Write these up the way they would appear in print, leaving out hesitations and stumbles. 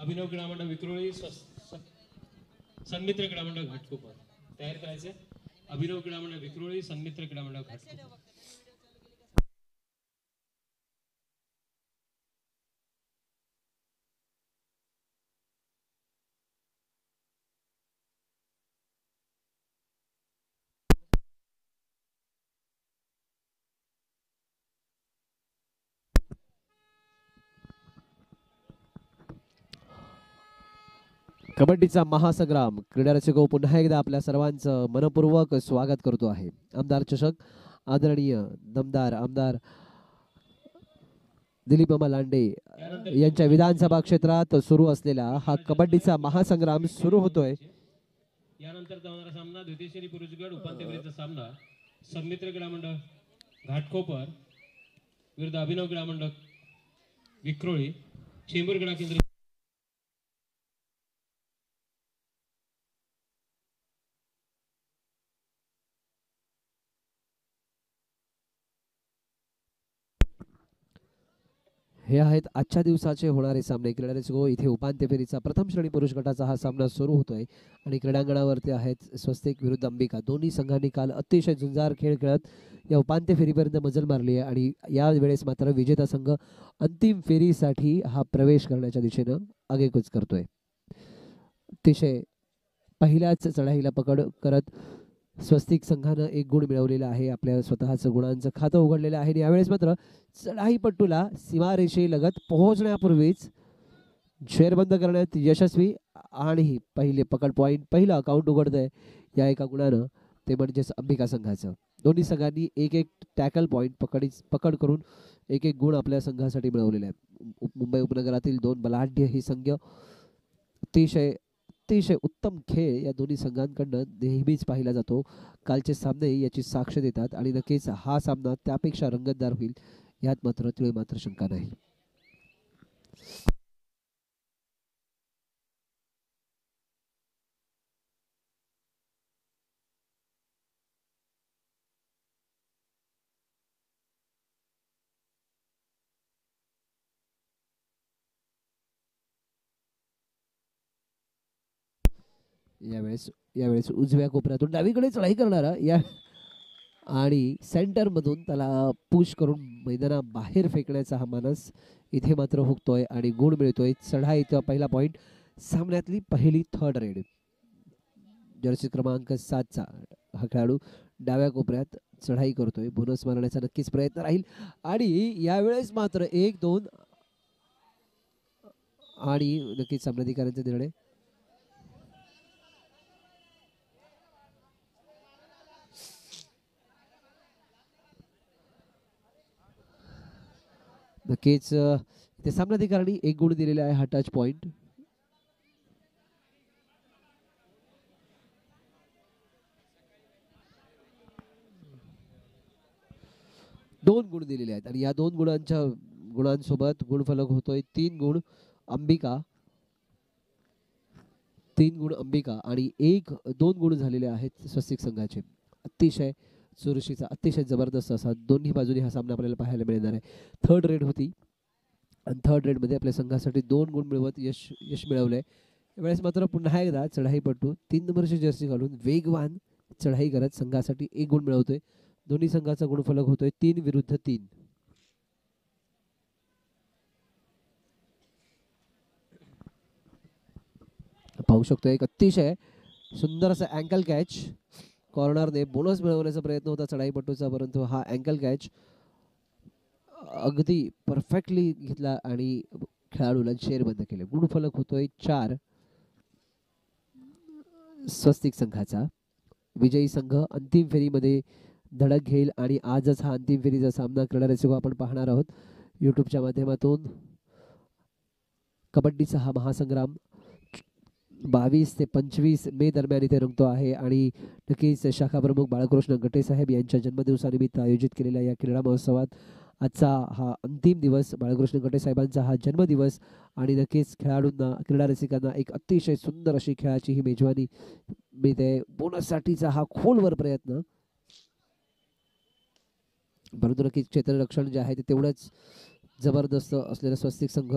अभिनव क्रीडा मंडळ विक्रोळी सन्मित्र क्रीडा मंडळ घाटकोपर तयार करायचे. अभिनव क्रीडा मंडळ विक्रोळी सन्मित्र क्रीडा मंडळ घाटकोपर. कबड्डीचा महासंग्राम क्रीडा रसिको पुन्हा एकदा आपल्या सर्वांचं मनपूर्वक स्वागत करतो आहे. आमदार चषक आदरणीय दमदार आमदार दिलीप मामा लांडे यांच्या विधानसभा क्षेत्रात सुरू असलेला हा कबड्डीचा महासंग्राम सुरू होतोय. यानंतर होणारा सामना द्वितीय श्रेणी पुरुष गट उपांत्य फेरीचा सामना सन्मित्र क्रीडा मंडळ घाटकोपर विरुद्ध अभिनव क्रीडा मंडळ विक्रोळी चेंबूर क्रीडा केंद्र. हे आहेत आजच्या दिवसाचे होणारे सामने. क्रीडा रसिको इथे उपांत्य फेरीचा प्रथम श्रेणी पुरुष गटाचा हा सामना सुरू होतोय आणि क्रीडांगणावरती आहेत स्वस्तिक विरुद्ध अंबिका. दोन्ही संघांनी काल अतिशय झुंजार खेळ खेळत या उपांत्य फेरीपर्यंत मजल मारली आहे आणि या वेळेस मात्र विजेता संघ अंतिम फेरीसाठी हा प्रवेश करण्याच्या दिशेनं आगेकूच करतोय. अतिशय पहिल्याच चढाईला पकड करत स्वस्तिक संघानं एक गुण मिळवलेला आहे. आपल्या स्वतःचं गुणांचं खातं उघडलेलं आहे. यावेळेस मात्र चढाईपट्टूला सीमारेषेलगत पोहोचण्यापूर्वीच शेरबंद करण्यात यशस्वी आणि पहिले पकड पॉईंट पहिलं अकाउंट उघडतंय या एका गुणानं, ते म्हणजेच अंबिका संघाचं. दोन्ही संघांनी एक एक टॅकल पॉईंट पकड करून एक एक गुण आपल्या संघासाठी मिळवलेले आहेत. मुंबई उपनगरातील दोन बलाढ्य ही संघ अतिशय उत्तम खेळ या दोन्ही संघांकडनं नेहमीच पाहिला जातो. कालचे सामने याची साक्ष देतात आणि नक्कीच हा सामना त्यापेक्षा रंगतदार होईल यात मात्र तिळे मात्र शंका नाही. यावेळेस उजव्या कोपऱ्यातून डावीकडे चढाई करणारा या आणि सेंटर मधून त्याला पुश करून मैदानाबाहेर फेकण्याचा हा मानस इथे मात्र हुकतोय आणि गुण मिळतोय. चढाईचा पहिला पॉइंट सामन्यातली पहिली थर्ड रेड जर्सी क्रमांक 7चा हा खेळाडू डाव्या कोपऱ्यात चढाई करतोय. बोनस मारण्याचा नक्कीच प्रयत्न राहील आणि यावेळेस मात्र 1-2 आणि नक्कीच सामनाधिकाऱ्यांचा निर्णय. नक्कीच ते सामनाधिकाऱ्यांनी एक गुण दिलेला आहे हा टच पॉइंट. दोन गुण दिलेले आहेत आणि या दोन गुणांसोबत गुणफलक होतोय 3 गुण अंबिका आणि 1-2 गुण झालेले आहेत स्वस्तिक संघाचे. अतिशय चुरशीचा अतिशय जबरदस्त असा दोन्ही बाजूनी हा सामना आपल्याला पाहायला मिळणार आहे. थर्ड रेड होती आणि थर्ड रेड मध्ये आपल्या संघासाठी 2 गुण मिळवत यश मिळवलंय. यावेळेस मात्र पुन्हा एकदा चढाईपटू 3 नंबरची जर्सी घालून वेगवान चढाई करत संघासाठी 1 गुण मिळवतोय. दोन्ही संघाचा गुणफलक होतोय 3-3. पाहू शकतो एक अतिशय सुंदर असा अँकल कॅच. कॉर्नरने बोनस मिळवण्याचा प्रयत्न होता चढाईपटूचा, परंतु हा अँकल कॅच अगदी परफेक्टली घेतला आणि खेळाडूला शेरबंद केले. गुणफलक होतोय 4 स्वस्तिक संघाचा. विजयी संघ अंतिम फेरीमध्ये धडक घेईल आणि आजच हा अंतिम फेरीचा सामना क्रीडा रसिको आपण पाहणार आहोत यूट्यूबच्या माध्यमातून. कबड्डीचा हा महासंग्राम 22 ते 25 मे दरम्यान इथे रंगतो आहे आणि नक्कीच शाखा प्रमुख बाळकृष्ण गटे साहेब यांच्या जन्मदिवसानिमित्त आयोजित केलेल्या या क्रीडा महोत्सवात आजचा हा अंतिम दिवस, बाळकृष्ण गटे साहेबांचा हा जन्मदिवस आणि नक्कीच खेळाडूंना क्रीडा रसिकांना एक अतिशय सुंदर अशी खेळाची ही मेजवानी मिळते. बोनससाठीचा हा खोलवर प्रयत्न, परंतु नक्कीच क्षेत्ररक्षण जे आहे ते तेवढंच जबरदस्त असलेला स्वस्तिक संघ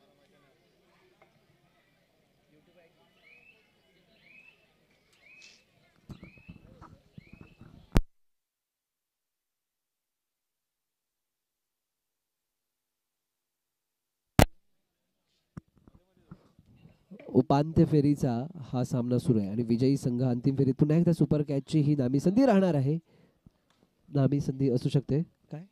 उपांत्य फेरीचा हा सामना सुरू आहे आणि विजयी संघ अंतिम फेरीत पुन्हा एकदा सुपर कॅचची ही नामी संधी राहणार आहे. नामी संधी असू शकते काय.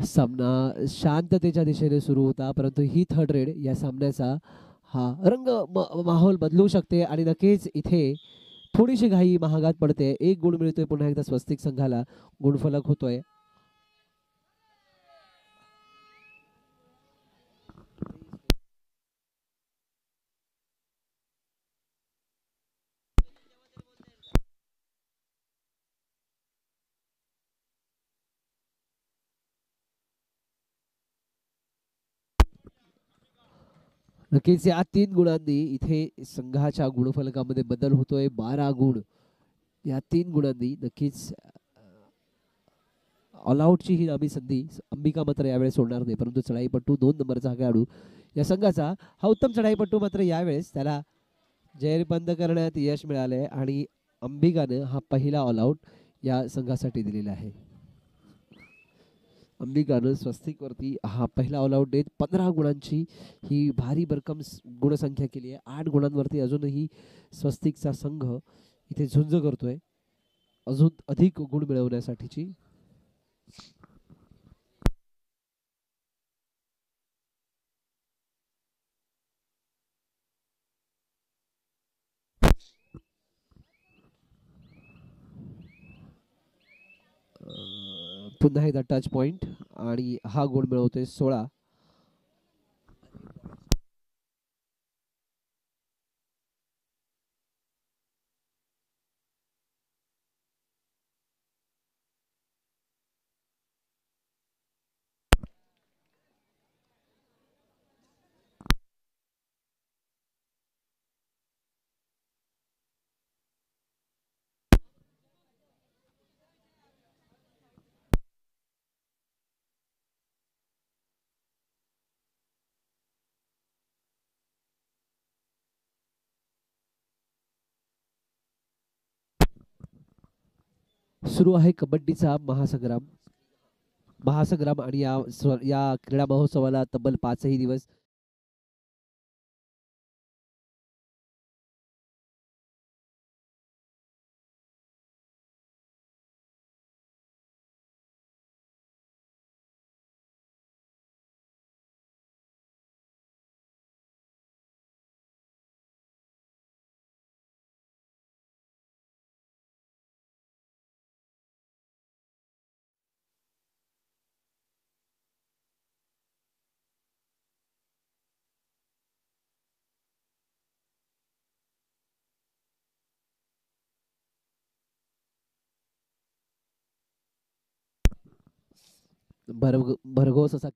सामना शांततेच्या दिशेने सुरू होता परंतु ही थर्ड रेड या सामन्याचा हा रंग माहोल बदलू शकते आणि नक्कीच इथे थोडीशी घाई महागात पडते. एक गुण मिळतोय पुन्हा एकदा स्वस्तिक संघाला. गुणफलक होतोय. नक्कीच या 3 गुणांनी इथे संघाच्या गुणफलकामध्ये बदल होतोय. 12 गुण या 3 गुणांनी नक्कीच ऑलआउटची ही नामी संधी अंबिका मात्र यावेळेस सोडणार नाही. परंतु चढाईपट्टू 2 नंबरचा हा खेळाडू या संघाचा हा उत्तम चढाईपट्टू मात्र यावेळेस त्याला जयबंद करण्यात यश मिळाले आणि अंबिकानं हा पहिला ऑलआउट या संघासाठी दिलेला आहे. अंबिकानं स्वस्तिकवरती हा पहिला ऑलआउट देत 15 गुणांची ही भारी भरकम गुणसंख्या केली आहे. 8 गुणांवरती अजूनही स्वस्तिकचा संघ इथे झुंज करतोय अजून अधिक गुण मिळवण्यासाठीची. पुन्हा एकदा टच पॉइंट आणि हा गुण मिळवतोय 16. सुरू आहे कबड्डीचा महासंग्राम आणि या क्रीडा महोत्सवाला तब्बल 5ही दिवस भरघोस असा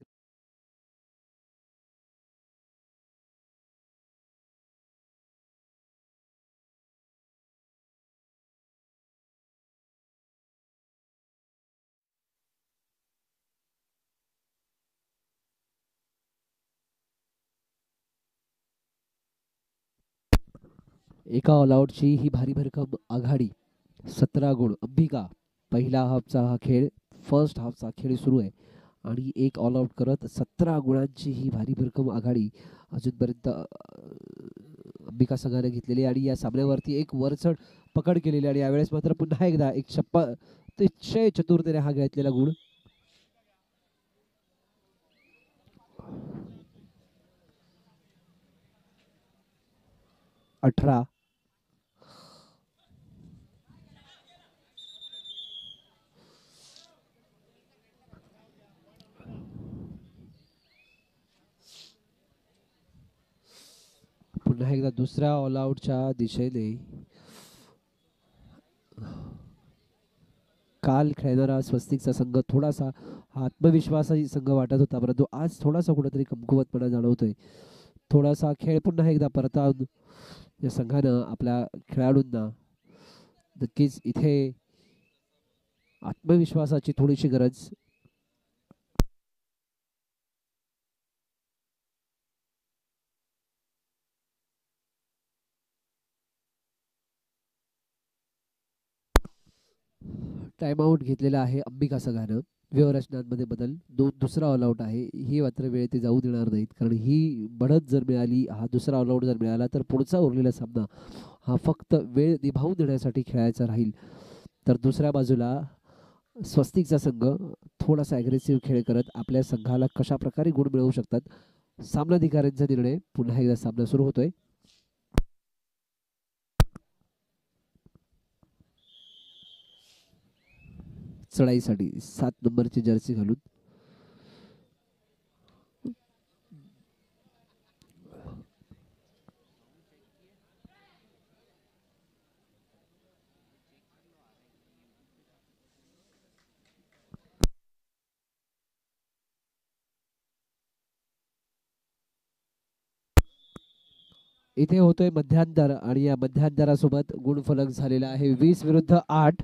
एका ऑलआउटची ही भारी भरकम आघाडी. 17 गुण अंबिका. पहिला हाफचा हा खेळ फर्स्ट हाफचा खेळ सुरू आहे आणि एक ऑलआउट करत 17 गुणांची ही भारी भरकम आघाडी अजूनपर्यंत अंबिका संघाने घेतलेली आणि या सामन्यावरती एक वरचढ पकड केलेली आणि यावेळेस मात्र पुन्हा एकदा एक अतिशय चतुरतेने हा घेतलेला गुण. 18. पुन्हा पुन्हा एकदा दुसऱ्या ऑल आउटच्या दिशेने काल खेळणारा स्वस्तिकचा संघ थोडासा आत्मविश्वासाची संघ वाटत होता, परंतु आज थोडासा कुठेतरी कमकुवतपणा जाणवतोय. थोडासा खेळ पुन्हा एकदा परतावून या संघानं आपल्या खेळाडूंना नक्कीच इथे आत्मविश्वासाची थोडीशी गरज. टाइमआउट घेतलेला आहे अंबिका संघानं. व्यूहरचनांमध्ये बदल, दुसरा ऑलआउट आहे. ही मात्र वेळ ते जाऊ देणार नाहीत, कारण ही बढत जर मिळाली, हा दुसरा ऑलआउट जर मिळाला तर पुढचा उरलेला सामना हा फक्त वेळ निभावून देण्यासाठी खेळायचा राहील. तर दुसऱ्या बाजूला स्वस्तिकचा संघ थोडासा ॲग्रेसिव्ह खेळ करत आपल्या संघाला कशा प्रकारे गुण मिळवू शकतात, सामनाधिकाऱ्यांचा निर्णय. पुन्हा एकदा सामना सुरू होतोय. चढाईसाठी 7 नंबरची जर्सी घालून इथे होतोय मध्यांतर, आणि या मध्यांतरासोबत गुणफलक झालेला आहे 20-8.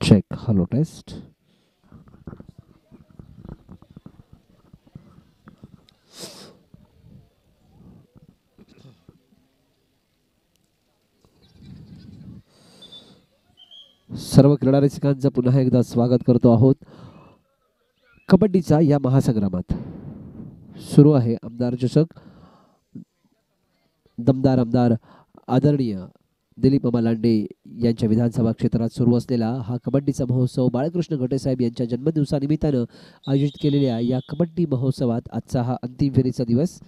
चेक. Hello test. सर्व क्रीडा रसिकांचं पुन्हा एकदा स्वागत करतो आहोत कबड्डीचा या महासंग्रामात. सुरू आहे आमदार चषक. दमदार आमदार आदरणीय दिलीप मामा लांडे यांच्या विधानसभा क्षेत्रात सुरू असलेला हा कबड्डीचा महोत्सव बाळकृष्ण घटेसाहेब यांच्या जन्मदिवसानिमित्तानं आयोजित केलेल्या या कबड्डी महोत्सवात आजचा हा अंतिम फेरीचा दिवस.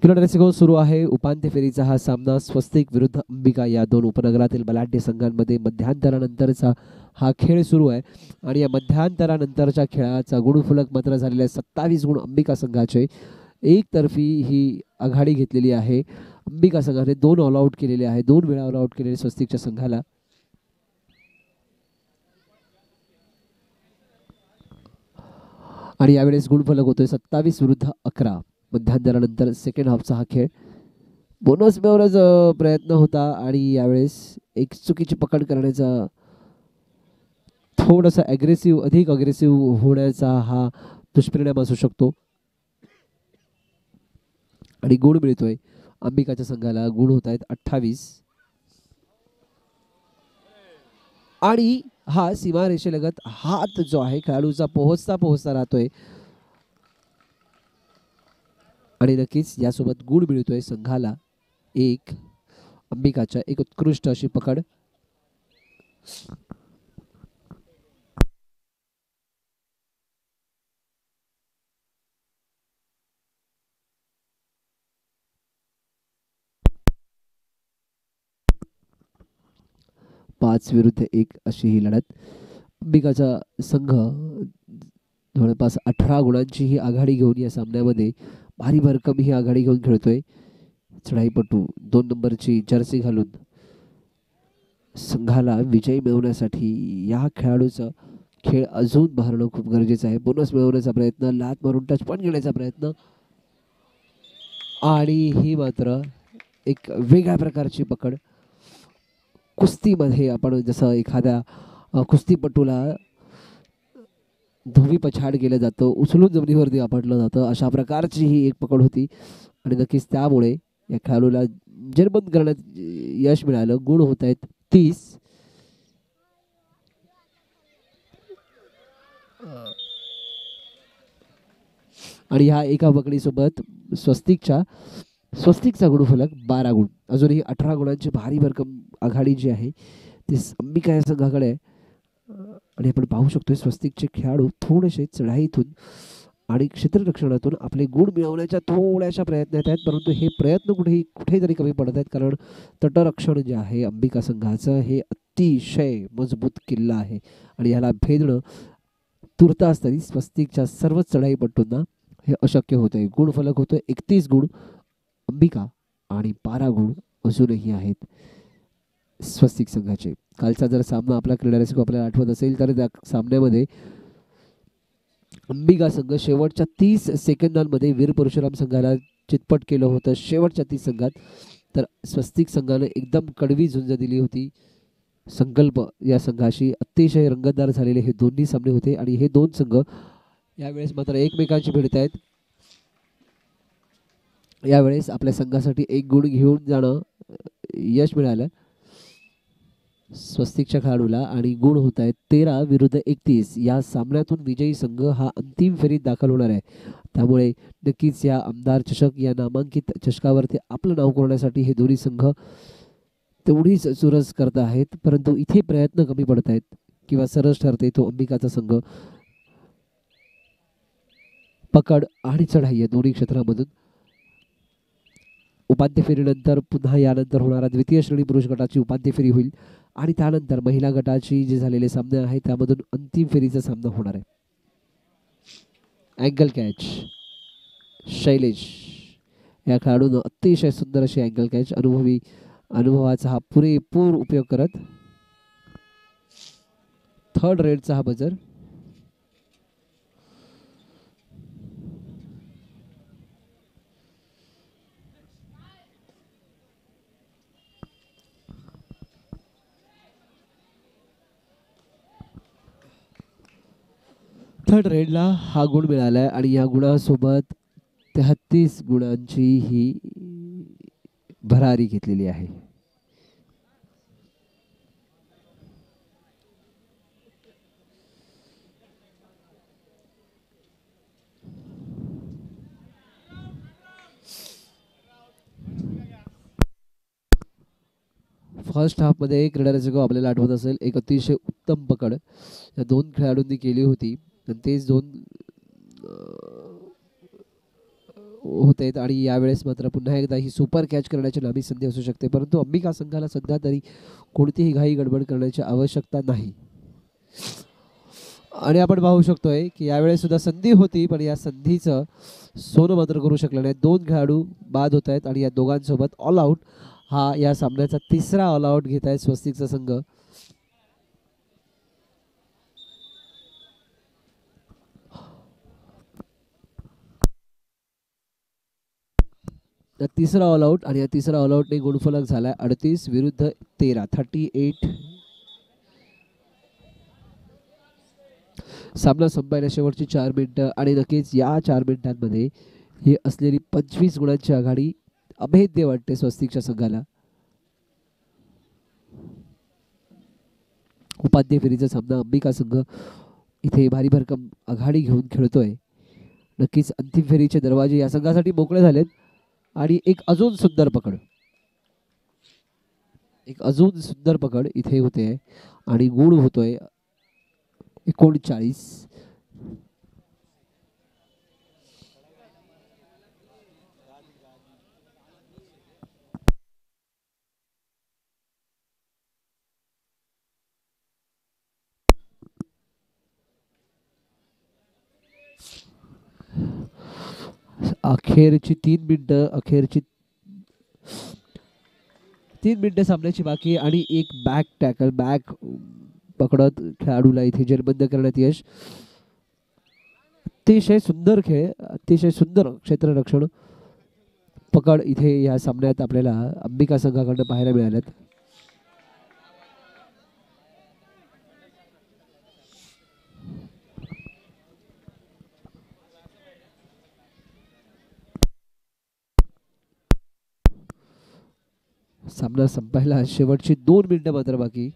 क्रीडा सुरू आहे उपांत्य फेरीचा हा सामना. स्वस्तिक विरुद्ध अंबिका या दोन उपनगरातील बलाढ्य संघांमध्ये मध्यांतरानंतरचा हा खेळ सुरू आहे आणि या मध्यांतरानंतरच्या खेळाचा गुणफलक मात्र झालेला 27 गुण अंबिका संघाचे. एकतर्फी ही आघाडी घेतलेली आहे. अंबिका संघाने 2 ऑल आउट केलेले आहे, 2 वेळा ऑल आउट केलेले स्वस्तिकच्या संघाला. आणि यावेळेस गुणफलक होतोय 27 विरुद्ध 11. मध्यांतरानंतर सेकंड हाफचा हा खेळ. बोनस मिळवण्याचा प्रयत्न होता आणि यावेळेस एक चुकीची पकड करण्याचा, थोडासा अधिक अग्रेसिव्ह होण्याचा हा दुष्परिणाम असू शकतो. आणि गुण मिळतोय अंबिकाच्या संघाला. गुण होत आहेत 28. आणि हा सीमारेषेलगत हात जो आहे खेळाडूचा पोहोचता राहतोय आणि नक्कीच यासोबत गुण मिळतोय संघाला. एक अंबिकाच्या एक उत्कृष्ट अशी पकड. पाच विरुद्ध 1 अशी ही लढत. अंबिकाचा संघ जवळपास 18 गुणांची ही आघाडी घेऊन या सामन्यामध्ये भारी भरकम ही आघाडी घेऊन खेळतोय. चढाईपटू 2 नंबरची जर्सी घालून संघाला विजय मिळवण्यासाठी या खेळाडूचा खेळ अजून बहरणं खूप गरजेचं आहे. बोनस मिळवण्याचा प्रयत्न, लात मारून टच पॉईंट घेण्याचा प्रयत्न आणि ही मात्र एक वेगळ्या प्रकारची पकड. कुस्तीमध्ये आपण जसं एखाद्या कुस्तीपटूला धोबी पछाड केलं जातं, उचलून जमिनीवरती आपटलं जातं, अशा प्रकारची ही एक पकड होती आणि नक्कीच त्यामुळे या खेळाडूला जेरबंद करण्यात यश मिळालं. गुण होत आहेत 30. आणि ह्या एका पकडीसोबत स्वस्तिकचा गुणफलक 12 गुण. अजूनही 18 गुणांची भारी भरकम आघाडी जी आहे ती अंबिका या संघाकडे आहे. आणि आपण पाहू शकतोय स्वस्तिकचे खेळाडू थोडेसे चढाईतून आणि क्षेत्ररक्षणातून आपले गुण मिळवण्याच्या थोड्याशा प्रयत्नात आहेत, परंतु हे प्रयत्न कुठेतरी कमी पडत आहेत. कारण तटरक्षण जे आहे अंबिका संघाचं हे अतिशय मजबूत किल्ला आहे आणि याला भेदणं तुर्तास तरी स्वस्तिकच्या सर्वच चढाईपटूंना हे अशक्य होतंय. गुणफलक होतोय 31 गुण अंबिका आणि 12 गुण अजूनही आहेत स्वस्तिक संघाचे. कालचा जर सामना आपला क्रीडा रसिक आपल्याला आठवत असेल तर त्या सामन्यामध्ये अंबिका संघ शेवटच्या 30 सेकंदांमध्ये वीर परशुराम संघाला चितपट केलं होतं शेवटच्या 30 संघात. तर स्वस्तिक संघाने एकदम कडवी झुंज दिली होती. संकल्प या संघाशी अतिशय रंगतदार झालेले हे दोन्ही सामने होते आणि हे दोन संघ यावेळेस मात्र एकमेकांशी भिडत आहेत. यावेळेस आपल्या संघासाठी 1 गुण घेऊन जाणं यश मिळालं स्वस्तिकच्या खेळाडूला आणि गुण होत आहेत 13 विरुद्ध 31. या सामन्यातून विजयी संघ हा अंतिम फेरीत दाखल होणार आहे. त्यामुळे नक्कीच या आमदार चषक या नामांकित चषकावरती आपलं नाव कोरण्यासाठी हे दोन्ही संघ तेवढीच चुरस करत आहेत, परंतु इथे प्रयत्न कमी पडत आहेत किंवा सरस ठरते तो अंबिकाचा संघ. पकड आणि चढाई या दोन्ही क्षेत्रामधून उपांत्य फेरीनंतर पुन्हा यानंतर होणारा द्वितीय श्रेणी पुरुष गटाची उपांत्य फेरी होईल आणि त्यानंतर महिला गटाची जे झालेले सामने आहेत त्यामधून अंतिम फेरीचा सामना होणार आहे. अँगल कॅच शैलेश या खेळाडूनं अतिशय सुंदर अशी अँगल कॅच अनुभवाचा हा पुरेपूर उपयोग करत थर्ड रेडचा हा बजर. मेथड रेडला हा गुण मिळालाय आणि या गुणासोबत 33 गुणांची ही भरारी घेतलेली आहे. फर्स्ट हाफमध्ये क्रीडा रसिको आपल्याला आठवत असेल एक अतिशय उत्तम पकड या दोन खेळाडूंनी केली होती आणि तेच दोन होत आहेत आणि यावेळेस मात्र पुन्हा एकदा ही सुपर कॅच करण्याची लांबी संधी असू शकते, परंतु अंबिका संघाला सध्या तरी कोणतीही घाई गडबड करण्याची आवश्यकता नाही. आणि आपण पाहू शकतोय की यावेळेस सुद्धा संधी होती पण या संधीचं सोनं मात्र करू शकलं नाही. दोन खेळाडू बाद होत आहेत आणि या दोघांसोबत ऑल आउट हा या सामन्याचा तिसरा ऑल आउट घेत आहे स्वस्तिकचा संघ. तिसरा ऑल आउट आणि या तिसरा ऑल आउटने गुणफलक झालाय 38 विरुद्ध 13 38. सामना संपायला शेवटची 4 मिनिटं आणि नक्कीच या 4 मिनिटांमध्ये ही असलेली 25 गुणांची आघाडी अभेद्य वाटते स्वस्तिकच्या संघाला. उपांत्य फेरीचा सामना अंबिका संघ इथे भारी भरकम आघाडी घेऊन खेळतोय. नक्कीच अंतिम फेरीचे दरवाजे या संघासाठी मोकळे झालेत आणि एक अजून सुंदर पकड इथे होते आणि गुण होतोय 39. अखेरची 3 मिनिटं सामन्याची बाकी आणि एक बॅक पकडत खेळाडूला इथे जेरबंद करण्यात यश. अतिशय सुंदर खेळ, अतिशय सुंदर क्षेत्ररक्षण पकड इथे या सामन्यात आपल्याला अंबिका संघाकडून पाहायला मिळाल्यात. सामना संपायला शेवटची 2 मिनिटं मात्र बाकी.